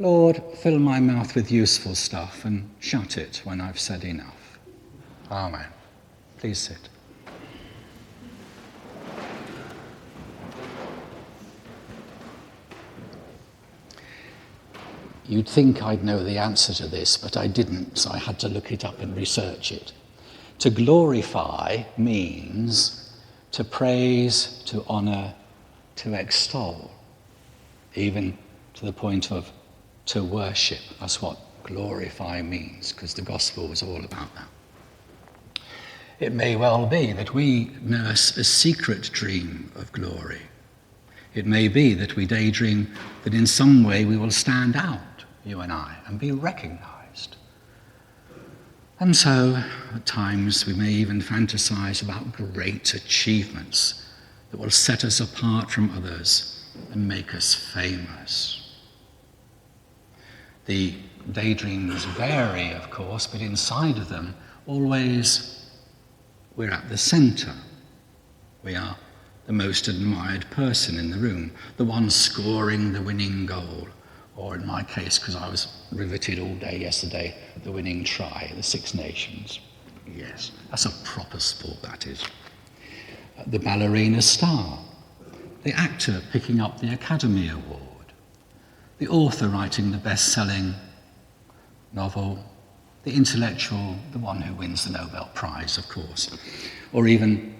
Lord, fill my mouth with useful stuff and shut it when I've said enough. Amen. Please sit. You'd think I'd know the answer to this, but I didn't, so I had to look it up and research it. To glorify means to praise, to honour, to extol, even to the point of to worship. That's what glorify means, because the gospel was all about that. It may well be that we nurse a secret dream of glory. It may be that we daydream that in some way we will stand out, you and I, and be recognised. And so, at times, we may even fantasize about great achievements that will set us apart from others and make us famous. The daydreams vary, of course, but inside of them, always we're at the centre. We are the most admired person in the room, the one scoring the winning goal, or in my case, because I was riveted all day yesterday, the winning try, the Six Nations. Yes, that's a proper sport, that is. The ballerina star, the actor picking up the Academy Award, the author writing the best-selling novel, the intellectual, the one who wins the Nobel Prize, of course, or even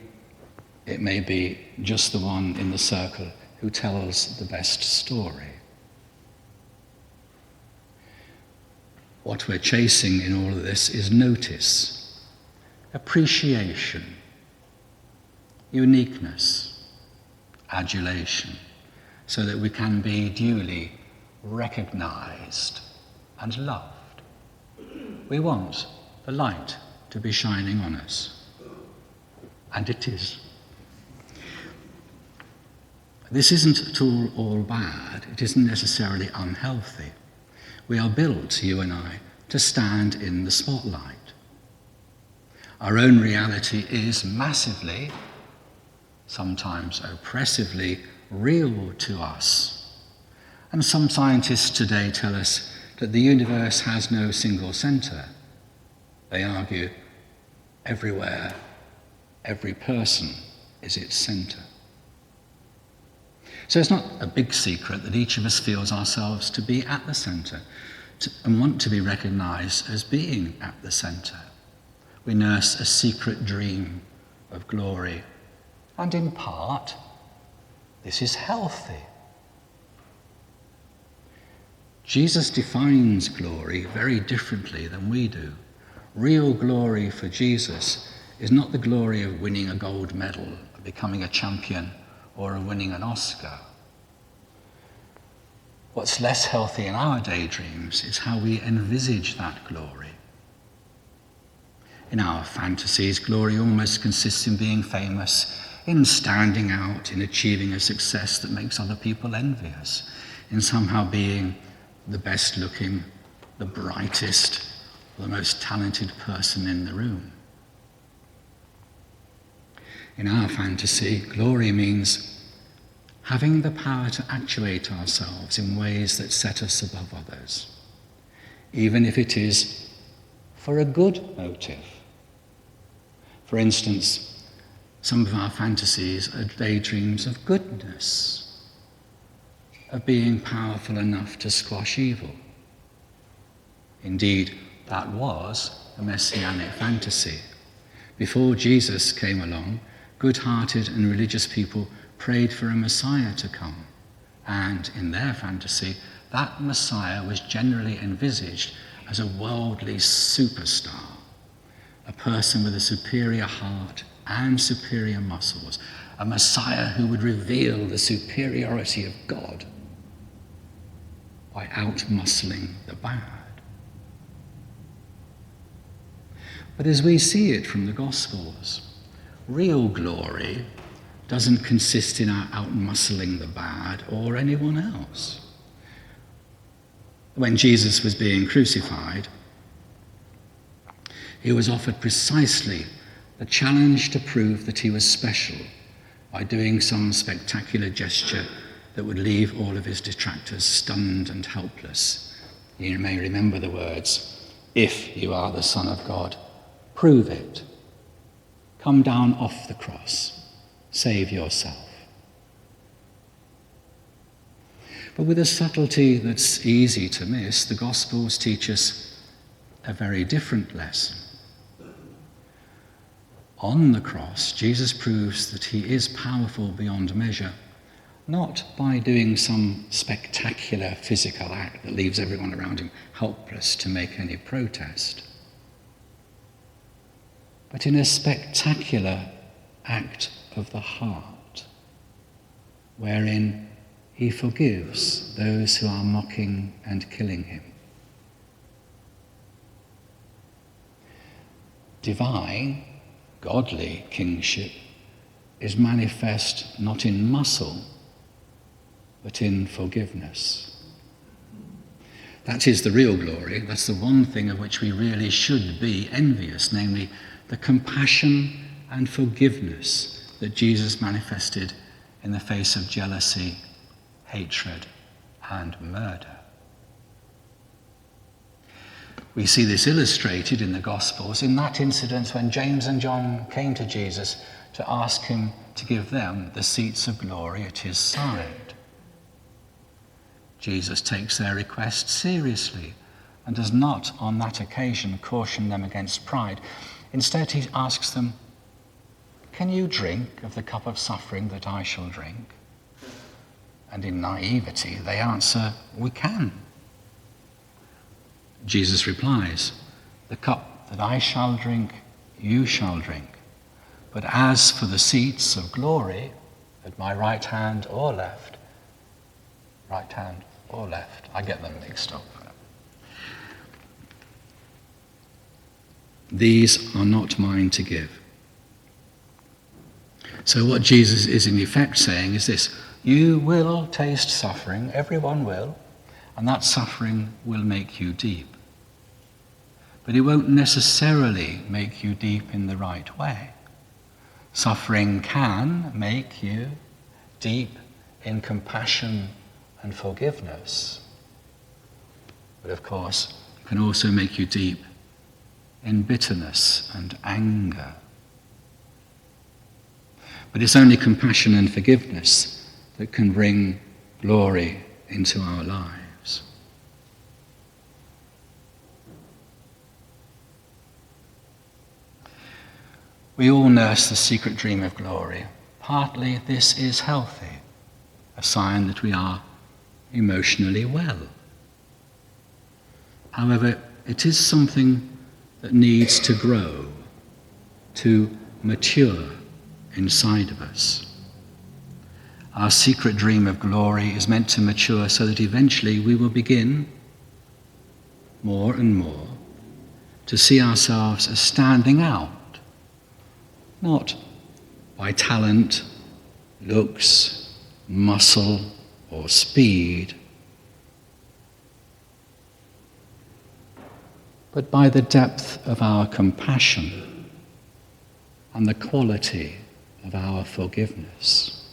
it may be just the one in the circle who tells the best story. What we're chasing in all of this is notice, appreciation, uniqueness, adulation, so that we can be duly recognized and loved. We want the light to be shining on us, and it is. This isn't at all bad. It isn't necessarily unhealthy. We are built, you and I, to stand in the spotlight. Our own reality is massively, sometimes oppressively, real to us. And some scientists today tell us that the universe has no single centre. They argue everywhere, every person is its centre. So it's not a big secret that each of us feels ourselves to be at the centre and want to be recognised as being at the centre. We nurse a secret dream of glory, and in part, this is healthy. Jesus defines glory very differently than we do. Real glory for Jesus is not the glory of winning a gold medal, becoming a champion, or of winning an Oscar. What's less healthy in our daydreams is how we envisage that glory. In our fantasies, glory almost consists in being famous, in standing out, in achieving a success that makes other people envious, in somehow being the best looking, the brightest, the most talented person in the room. In our fantasy, glory means having the power to actuate ourselves in ways that set us above others, even if it is for a good motive. For instance, some of our fantasies are daydreams of goodness, of being powerful enough to squash evil. Indeed, that was a messianic fantasy. Before Jesus came along, good-hearted and religious people prayed for a Messiah to come, and in their fantasy, that Messiah was generally envisaged as a worldly superstar, a person with a superior heart and superior muscles, a Messiah who would reveal the superiority of God by out-muscling the bad. But as we see it from the Gospels, real glory doesn't consist in our out-muscling the bad or anyone else. When Jesus was being crucified, he was offered precisely the challenge to prove that he was special by doing some spectacular gesture that would leave all of his detractors stunned and helpless. You may remember the words, "If you are the Son of God, prove it. Come down off the cross. Save yourself." But with a subtlety that's easy to miss, the Gospels teach us a very different lesson. On the cross, Jesus proves that he is powerful beyond measure, not by doing some spectacular physical act that leaves everyone around him helpless to make any protest, but in a spectacular act of the heart, wherein he forgives those who are mocking and killing him. Divine, godly kingship is manifest not in muscle, but in forgiveness. That is the real glory. That's the one thing of which we really should be envious, namely the compassion and forgiveness that Jesus manifested in the face of jealousy, hatred, and murder. We see this illustrated in the Gospels in that incident when James and John came to Jesus to ask him to give them the seats of glory at his side. Jesus takes their request seriously and does not on that occasion caution them against pride. Instead, he asks them, "Can you drink of the cup of suffering that I shall drink?" And in naivety, they answer, "We can." Jesus replies, "The cup that I shall drink, you shall drink. But as for the seats of glory at my right hand or left," I get them mixed up. "These are not mine to give." So what Jesus is in effect saying is this: you will taste suffering, everyone will, and that suffering will make you deep. But it won't necessarily make you deep in the right way. Suffering can make you deep in compassion and forgiveness. But of course, it can also make you deep in bitterness and anger. But it's only compassion and forgiveness that can bring glory into our lives. We all nurse the secret dream of glory. Partly this is healthy, a sign that we are emotionally well. However, it is something that needs to grow, to mature inside of us. Our secret dream of glory is meant to mature so that eventually we will begin, more and more, to see ourselves as standing out, not by talent, looks, muscle, or speed, but by the depth of our compassion and the quality of our forgiveness.